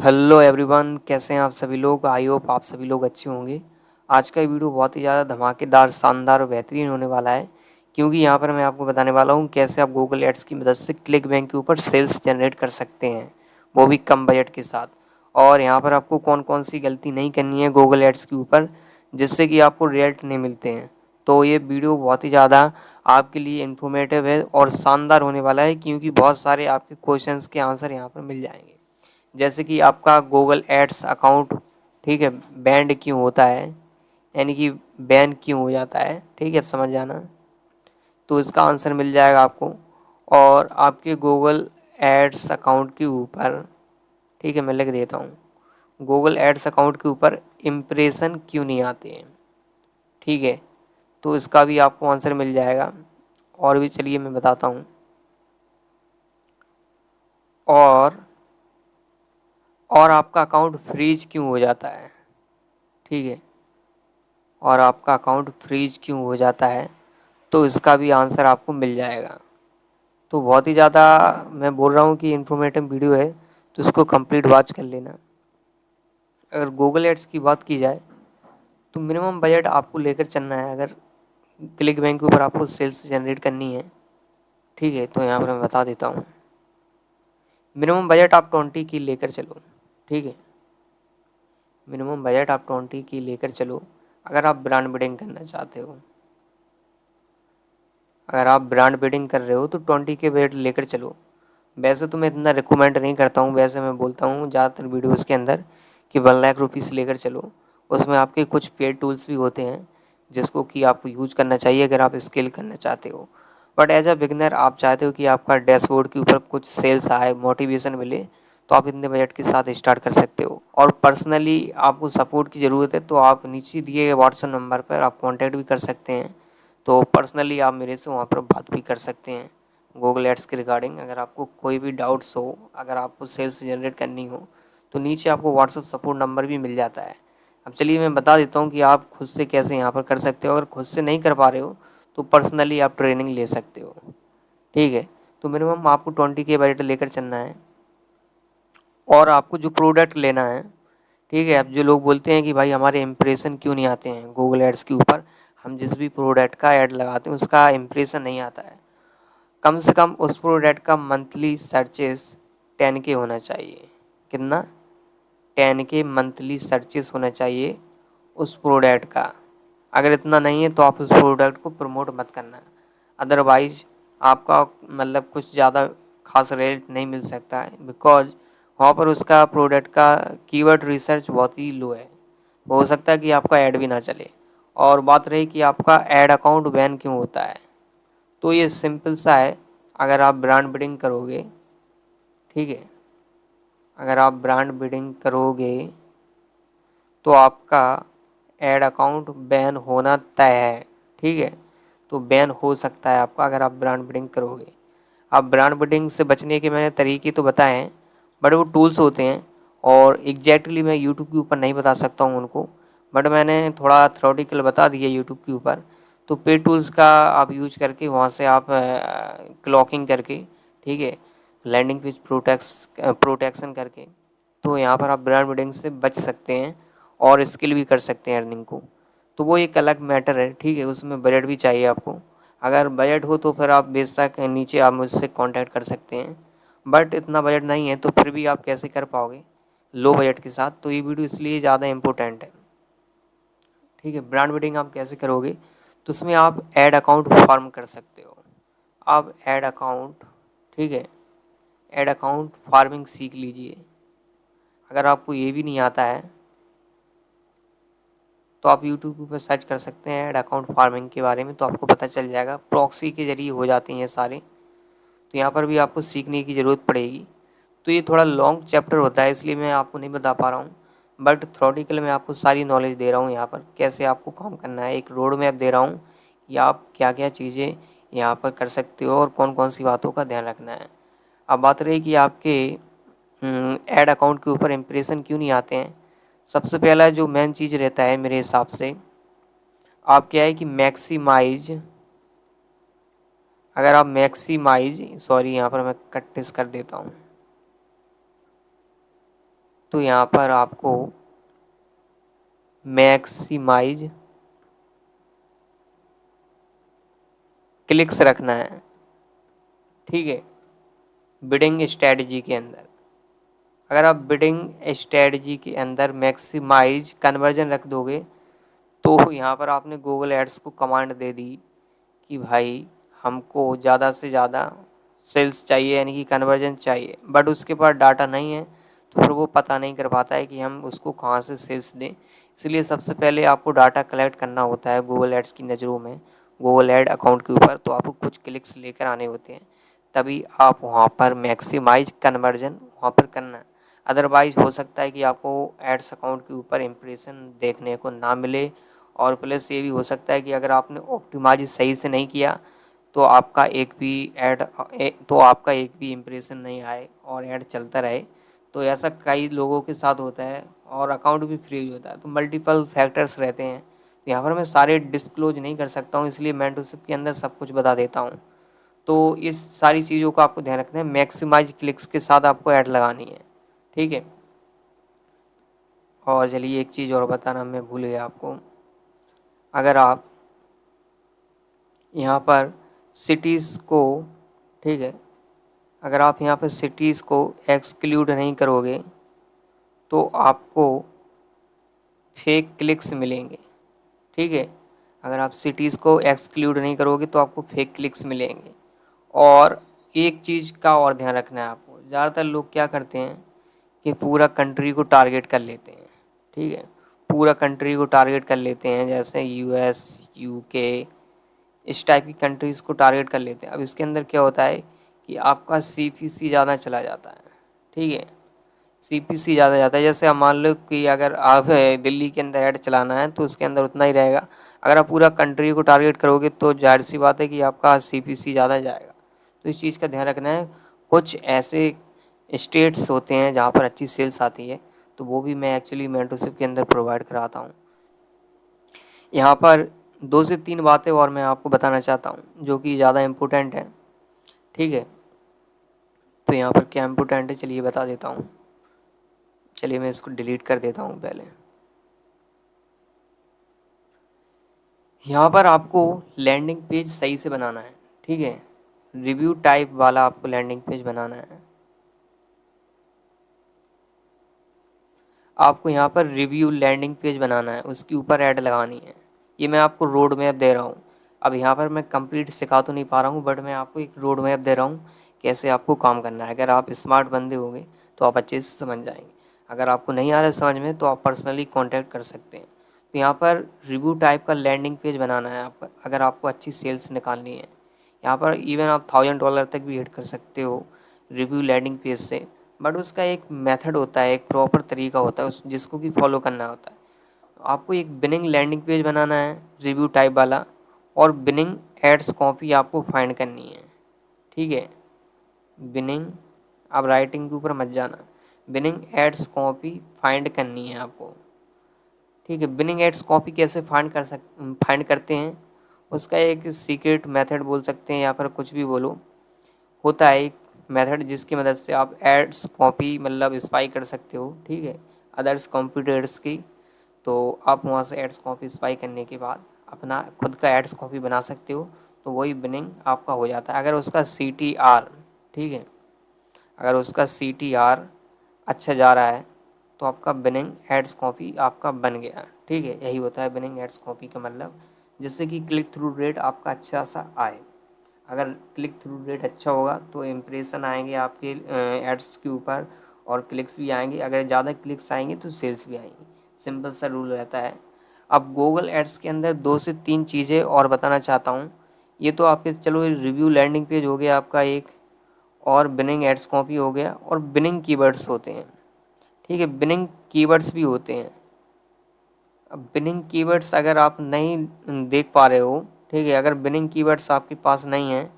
Hello everyone, कैसे हैं आप सभी लोग। आई होप आप सभी लोग अच्छे होंगे। आज का वीडियो बहुत ही ज़्यादा धमाकेदार, शानदार और बेहतरीन होने वाला है, क्योंकि यहाँ पर मैं आपको बताने वाला हूँ कैसे आप गूगल एड्स की मदद से क्लिक बैंक के ऊपर सेल्स जनरेट कर सकते हैं, वो भी कम बजट के साथ। और यहाँ पर आपको कौन कौन सी गलती नहीं करनी है गूगल एड्स के ऊपर, जिससे कि आपको रिजल्ट नहीं मिलते हैं। तो ये वीडियो बहुत ही ज़्यादा आपके लिए इन्फॉर्मेटिव है और शानदार होने वाला है, क्योंकि बहुत सारे आपके क्वेश्चंस के आंसर यहाँ पर मिल जाएंगे। जैसे कि आपका गूगल एड्स अकाउंट, ठीक है, बैंड क्यों होता है, यानी कि बैन क्यों हो जाता है, ठीक है, अब समझ जाना। तो इसका आंसर मिल जाएगा आपको। और आपके गूगल एड्स अकाउंट के ऊपर, ठीक है, मैं लिख देता हूँ, गूगल एड्स अकाउंट के ऊपर इम्प्रेशन क्यों नहीं आते हैं, ठीक है। तो इसका भी आपको आंसर मिल जाएगा। और भी चलिए मैं बताता हूँ। और आपका अकाउंट फ्रीज क्यों हो जाता है, ठीक है, और आपका अकाउंट फ्रीज क्यों हो जाता है, तो इसका भी आंसर आपको मिल जाएगा। तो बहुत ही ज़्यादा मैं बोल रहा हूँ कि इन्फॉर्मेटिव वीडियो है, तो इसको कंप्लीट वॉच कर लेना। अगर गूगल एड्स की बात की जाए तो मिनिमम बजट आपको लेकर चलना है। अगर क्लिक बैंक के ऊपर आपको सेल्स जनरेट करनी है, ठीक है, तो यहाँ पर मैं बता देता हूँ। मिनिमम बजट आप 20 की लेकर चलो, ठीक है, मिनिमम बजट आप 20 की लेकर चलो। अगर आप ब्रांड बिल्डिंग करना चाहते हो, अगर आप ब्रांड बिल्डिंग कर रहे हो तो 20 के बजट लेकर चलो। वैसे तो मैं इतना रिकमेंड नहीं करता हूँ, वैसे मैं बोलता हूँ ज़्यादातर वीडियोज़ के अंदर कि 1 लाख रुपीज़ लेकर चलो। उसमें आपके कुछ पेड टूल्स भी होते हैं जिसको कि आपको यूज़ करना चाहिए अगर आप स्केल करना चाहते हो। बट एज अ बिगनर आप चाहते हो कि आपका डैशबोर्ड के ऊपर कुछ सेल्स आए, मोटिवेशन मिले, तो आप इतने बजट के साथ स्टार्ट कर सकते हो। और पर्सनली आपको सपोर्ट की ज़रूरत है तो आप नीचे दिए गए व्हाट्सएप नंबर पर आप कॉन्टैक्ट भी कर सकते हैं। तो पर्सनली आप मेरे से वहाँ पर बात भी कर सकते हैं गूगल एड्स के रिगार्डिंग। अगर आपको कोई भी डाउट्स हो, अगर आपको सेल्स जनरेट करनी हो, तो नीचे आपको व्हाट्सअप सपोर्ट नंबर भी मिल जाता है। अब चलिए मैं बता देता हूँ कि आप खुद से कैसे यहाँ पर कर सकते हो। अगर खुद से नहीं कर पा रहे हो तो पर्सनली आप ट्रेनिंग ले सकते हो, ठीक है। तो मिनिमम आपको 20 के बजट लेकर चलना है। और आपको जो प्रोडक्ट लेना है, ठीक है, अब जो लोग बोलते हैं कि भाई हमारे इम्प्रेशन क्यों नहीं आते हैं गूगल एड्स के ऊपर, हम जिस भी प्रोडक्ट का ऐड लगाते हैं उसका इम्प्रेशन नहीं आता है। कम से कम उस प्रोडक्ट का मंथली सर्चेस 10K होना चाहिए। कितना? 10K मंथली सर्चेस होना चाहिए उस प्रोडक्ट का। अगर इतना नहीं है तो आप उस प्रोडक्ट को प्रमोट मत करना, अदरवाइज आपका मतलब कुछ ज़्यादा खास रेट नहीं मिल सकता है, बिकॉज वहाँ पर उसका प्रोडक्ट का कीवर्ड रिसर्च बहुत ही लो है। हो सकता है कि आपका ऐड भी ना चले। और बात रही कि आपका ऐड अकाउंट बैन क्यों होता है, तो ये सिंपल सा है। अगर आप ब्रांड बिल्डिंग करोगे, ठीक है, अगर आप ब्रांड बिल्डिंग करोगे तो आपका ऐड अकाउंट बैन होना तय है, ठीक है। तो बैन हो सकता है आपका अगर आप ब्रांड बिल्डिंग करोगे। अब ब्रांड बिल्डिंग से बचने के मैंने तरीके तो बताए हैं, बट वो टूल्स होते हैं और एग्जैक्टली मैं यूट्यूब के ऊपर नहीं बता सकता हूँ उनको, बट मैंने थोड़ा थ्योरेटिकल बता दिया यूट्यूब के ऊपर। तो पे टूल्स का आप यूज करके वहाँ से आप क्लॉकिंग करके, ठीक है, लैंडिंग पेज प्रोटेक्शन करके, तो यहाँ पर आप ब्रांड बिल्डिंग से बच सकते हैं और स्किल भी कर सकते हैं अर्निंग को। तो वो एक अलग मैटर है, ठीक है, उसमें बजट भी चाहिए आपको। अगर बजट हो तो फिर आप बेशक नीचे आप मुझसे कांटेक्ट कर सकते हैं, बट इतना बजट नहीं है तो फिर भी आप कैसे कर पाओगे लो बजट के साथ। तो ये वीडियो इसलिए ज़्यादा इम्पोर्टेंट है, ठीक है। ब्रांड बिल्डिंग आप कैसे करोगे, तो उसमें आप ऐड अकाउंट फॉर्म कर सकते हो। आप ऐड अकाउंट, ठीक है, ऐड अकाउंट फार्मिंग सीख लीजिए। अगर आपको ये भी नहीं आता है तो आप यूट्यूब पर सर्च कर सकते हैं ऐड अकाउंट फार्मिंग के बारे में, तो आपको पता चल जाएगा। प्रॉक्सी के जरिए हो जाते हैं ये सारे, तो यहाँ पर भी आपको सीखने की ज़रूरत पड़ेगी। तो ये थोड़ा लॉन्ग चैप्टर होता है, इसलिए मैं आपको नहीं बता पा रहा हूँ, बट थ्योरेटिकल मैं आपको सारी नॉलेज दे रहा हूँ यहाँ पर कैसे आपको काम करना है। एक रोड मैप दे रहा हूँ कि आप क्या क्या चीज़ें यहाँ पर कर सकते हो और कौन कौन सी बातों का ध्यान रखना है। अब बात रही कि आपके ऐड अकाउंट के ऊपर इम्प्रेशन क्यों नहीं आते हैं। सबसे पहला जो मेन चीज़ रहता है मेरे हिसाब से, आप क्या है कि मैक्सिमाइज, अगर आप मैक्सिमाइज, सॉरी यहाँ पर मैं कट पेस्ट कर देता हूँ, तो यहाँ पर आपको मैक्सिमाइज क्लिक्स रखना है, ठीक है, बिडिंग स्ट्रेटजी के अंदर। अगर आप बिडिंग स्ट्रेटजी के अंदर मैक्सिमाइज कन्वर्जन रख दोगे तो यहाँ पर आपने गूगल एड्स को कमांड दे दी कि भाई हमको ज़्यादा से ज़्यादा सेल्स चाहिए, यानी कि कन्वर्जन चाहिए, बट उसके पास डाटा नहीं है, तो फिर वो पता नहीं कर पाता है कि हम उसको कहाँ से सेल्स दें। इसलिए सबसे पहले आपको डाटा कलेक्ट करना होता है गूगल एड्स की नज़रों में, गूगल एड अकाउंट के ऊपर। तो आपको कुछ क्लिक्स लेकर आने होते हैं, तभी आप वहाँ पर मैक्सिमाइज कन्वर्जन वहाँ पर करना है। अदरवाइज़ हो सकता है कि आपको एड्स अकाउंट के ऊपर इम्प्रेशन देखने को ना मिले, और प्लस ये भी हो सकता है कि अगर आपने ऑप्टिमाइज सही से नहीं किया तो आपका एक भी इम्प्रेशन नहीं आए और ऐड चलता रहे। तो ऐसा कई लोगों के साथ होता है और अकाउंट भी फ्रीज होता है। तो मल्टीपल फैक्टर्स रहते हैं, तो यहाँ पर मैं सारे डिस्क्लोज नहीं कर सकता हूँ, इसलिए मेंटरशिप के अंदर सब कुछ बता देता हूँ। तो इस सारी चीज़ों का आपको ध्यान रखना है, मैक्सिमाइज क्लिक्स के साथ आपको ऐड लगानी है, ठीक है। और चलिए एक चीज़ और बताना मैं भूल गया आपको, अगर आप यहाँ पर सिटीज़ को, ठीक है, अगर आप यहाँ पर सिटीज़ को एक्सक्लूड नहीं करोगे तो आपको फेक क्लिक्स मिलेंगे, ठीक है। अगर आप सिटीज़ को एक्सक्लूड नहीं करोगे तो आपको फेक क्लिक्स मिलेंगे। और एक चीज़ का और ध्यान रखना है आपको, ज़्यादातर लोग क्या करते हैं कि पूरा कंट्री को टारगेट कर लेते हैं, ठीक है, पूरा कंट्री को टारगेट कर लेते हैं, जैसे यूएस, यूके, इस टाइप की कंट्रीज़ को टारगेट कर लेते हैं। अब इसके अंदर क्या होता है कि आपका सीपीसी ज़्यादा चला जाता है, ठीक है, सीपीसी ज़्यादा जाता है। जैसे आप मान लो कि अगर आप दिल्ली के अंदर ऐड चलाना है तो उसके अंदर उतना ही रहेगा, अगर आप पूरा कंट्री को टारगेट करोगे तो जाहिर सी बात है कि आपका सीपीसी ज़्यादा जाएगा। तो इस चीज़ का ध्यान रखना है। कुछ ऐसे स्टेट्स होते हैं जहाँ पर अच्छी सेल्स आती है, तो वो भी मैं एक्चुअली मेंटरशिप के अंदर प्रोवाइड कराता हूँ। यहाँ पर 2 से 3 बातें और मैं आपको बताना चाहता हूँ जो कि ज़्यादा इम्पोर्टेंट है, ठीक है। तो यहाँ पर क्या इम्पोर्टेंट है चलिए बता देता हूँ। चलिए मैं इसको डिलीट कर देता हूँ पहले। यहाँ पर आपको लैंडिंग पेज सही से बनाना है, ठीक है, रिव्यू टाइप वाला आपको लैंडिंग पेज बनाना है। आपको यहाँ पर रिव्यू लैंडिंग पेज बनाना है, उसके ऊपर ऐड लगानी है। ये मैं आपको रोड मैप दे रहा हूँ। अब यहाँ पर मैं कंप्लीट सिखा तो नहीं पा रहा हूँ, बट मैं आपको एक रोड मैप दे रहा हूँ कैसे आपको काम करना है। अगर आप स्मार्ट बंदे होंगे तो आप अच्छे से समझ जाएंगे, अगर आपको नहीं आ रहा है समझ में तो आप पर्सनली कॉन्टैक्ट कर सकते हैं। तो यहाँ पर रिव्यू टाइप का लैंडिंग पेज बनाना है आपका, अगर आपको अच्छी सेल्स निकालनी है। यहाँ पर इवन आप $1000 तक भी हिट कर सकते हो रिव्यू लैंडिंग पेज से, बट उसका एक मेथड होता है, एक प्रॉपर तरीका होता है उस जिसको कि फॉलो करना होता है। आपको एक बिनिंग लैंडिंग पेज बनाना है रिव्यू टाइप वाला, और बिनिंग एड्स कॉपी आपको फाइंड करनी है, ठीक है। बिनिंग, अब राइटिंग के ऊपर मत जाना, बिनिंग एड्स कॉपी फाइंड करनी है आपको, ठीक है। बिनिंग एड्स कॉपी कैसे फाइंड करते हैं, उसका एक सीक्रेट मेथड बोल सकते हैं या फिर कुछ भी बोलो, होता है एक मेथड जिसकी मदद से आप एड्स कॉपी मतलब स्पाई कर सकते हो, ठीक है, अदर्स कंप्यूटर्स की। तो आप वहाँ से एड्स कॉपी स्पाई करने के बाद अपना खुद का एड्स कॉपी बना सकते हो, तो वही बिनिंग आपका हो जाता है। अगर उसका CTR, ठीक है, अगर उसका CTR अच्छा जा रहा है तो आपका बिनिंग एड्स कॉपी आपका बन गया, ठीक है। यही होता है बिनिंग एड्स कॉपी का मतलब, जिससे कि क्लिक थ्रू रेट आपका अच्छा सा आए। अगर क्लिक थ्रू रेट अच्छा होगा तो इम्प्रेशन आएंगे आपके एड्स के ऊपर, और क्लिक्स भी आएंगे। अगर ज़्यादा क्लिक्स आएंगे तो सेल्स भी आएंगी, सिंपल सा रूल रहता है। अब गूगल एड्स के अंदर 2 से 3 चीज़ें और बताना चाहता हूँ। ये तो आपके चलो रिव्यू लैंडिंग पेज हो गया आपका एक, और बिनिंग एड्स कॉपी हो गया, और बिनिंग कीवर्ड्स होते हैं, ठीक है, बिनिंग कीवर्ड्स भी होते हैं। अब बिनिंग कीवर्ड्स अगर आप नहीं देख पा रहे हो, ठीक है, अगर बिनिंग कीवर्ड्स आपके पास नहीं है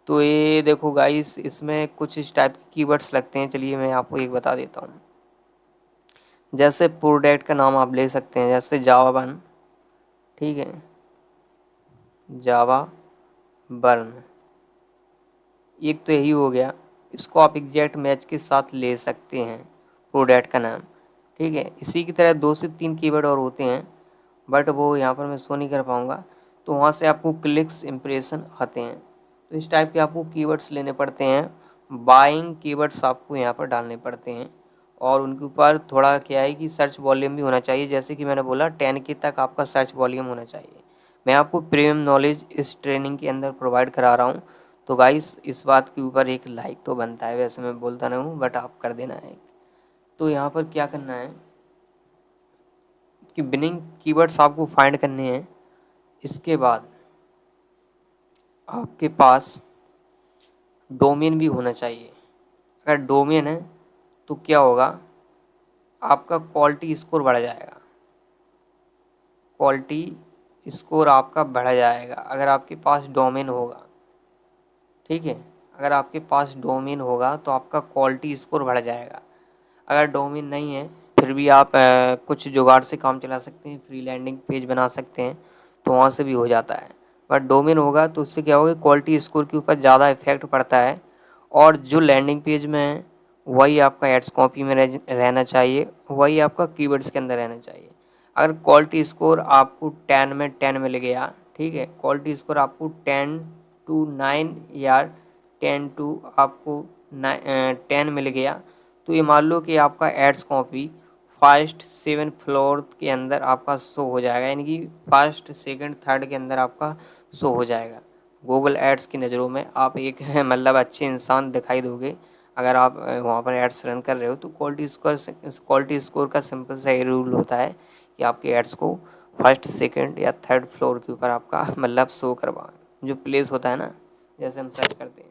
तो ये देखो गाइस, इसमें कुछ इस टाइप के कीवर्ड्स लगते हैं। चलिए मैं आपको एक बता देता हूँ। जैसे प्रोडक्ट का नाम आप ले सकते हैं, जैसे जावा बर्न, ठीक है, जावा बर्न, एक तो यही हो गया। इसको आप एग्जैक्ट मैच के साथ ले सकते हैं, प्रोडक्ट का नाम, ठीक है। इसी की तरह 2 से 3 कीवर्ड और होते हैं, बट वो यहाँ पर मैं शो नहीं कर पाऊँगा। तो वहाँ से आपको क्लिक्स इम्प्रेशन आते हैं। तो इस टाइप के आपको कीवर्ड्स लेने पड़ते हैं, बाइंग कीवर्ड्स आपको यहाँ पर डालने पड़ते हैं, और उनके ऊपर थोड़ा क्या है कि सर्च वॉल्यूम भी होना चाहिए। जैसे कि मैंने बोला 10K तक आपका सर्च वॉल्यूम होना चाहिए। मैं आपको प्रीमियम नॉलेज इस ट्रेनिंग के अंदर प्रोवाइड करा रहा हूँ। तो गाइस इस बात के ऊपर एक लाइक तो बनता है, वैसे मैं बोलता नहीं हूँ बट आप कर देना है। तो यहाँ पर क्या करना है कि बिनिंग कीवर्ड्स आपको फाइंड करने हैं। इसके बाद आपके पास डोमेन भी होना चाहिए। अगर डोमेन है तो क्या होगा, आपका क्वालिटी स्कोर बढ़ जाएगा, क्वालिटी स्कोर आपका बढ़ जाएगा अगर आपके पास डोमेन होगा, ठीक है। अगर आपके पास डोमेन होगा तो आपका क्वालिटी स्कोर बढ़ जाएगा। अगर डोमेन नहीं है फिर भी आप कुछ जुगाड़ से काम चला सकते हैं, फ्री लैंडिंग पेज बना सकते हैं, तो वहाँ से भी हो जाता है। बट डोमेन होगा तो उससे क्या होगा, क्वालिटी स्कोर के ऊपर ज़्यादा इफेक्ट पड़ता है, और जो लैंडिंग पेज में है वही आपका एड्स कॉपी में रहना चाहिए, वही आपका कीवर्ड्स के अंदर रहना चाहिए। अगर क्वालिटी स्कोर आपको 10 में 10 मिल गया, ठीक है, क्वालिटी स्कोर आपको 10 to 9 या 10 to आपको 10 मिल गया, तो ये मान लो कि आपका एड्स कॉपी फर्स्ट 7 फ्लोर के अंदर आपका शो हो जाएगा, यानी कि फर्स्ट सेकंड थर्ड के अंदर आपका शो हो जाएगा। गूगल एड्स की नज़रों में आप एक मतलब अच्छे इंसान दिखाई दोगे। अगर आप वहाँ पर एड्स रन कर रहे हो तो क्वालिटी स्कोर का सिंपल सा ये रूल होता है कि आपके एड्स को फर्स्ट सेकंड या थर्ड फ्लोर के ऊपर आपका मतलब शो करवाएं, जो प्लेस होता है ना, जैसे हम सर्च करते हैं।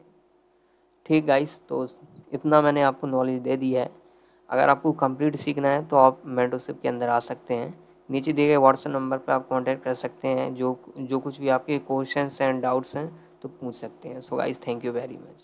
ठीक गाइस, तो इतना मैंने आपको नॉलेज दे दी है। अगर आपको कंप्लीट सीखना है तो आप मेंटरशिप के अंदर आ सकते हैं। नीचे दिए गए व्हाट्सएप नंबर पर आप कांटेक्ट कर सकते हैं, जो कुछ भी आपके क्वेश्चंस एंड डाउट्स हैं तो पूछ सकते हैं। So guys, thank you very much.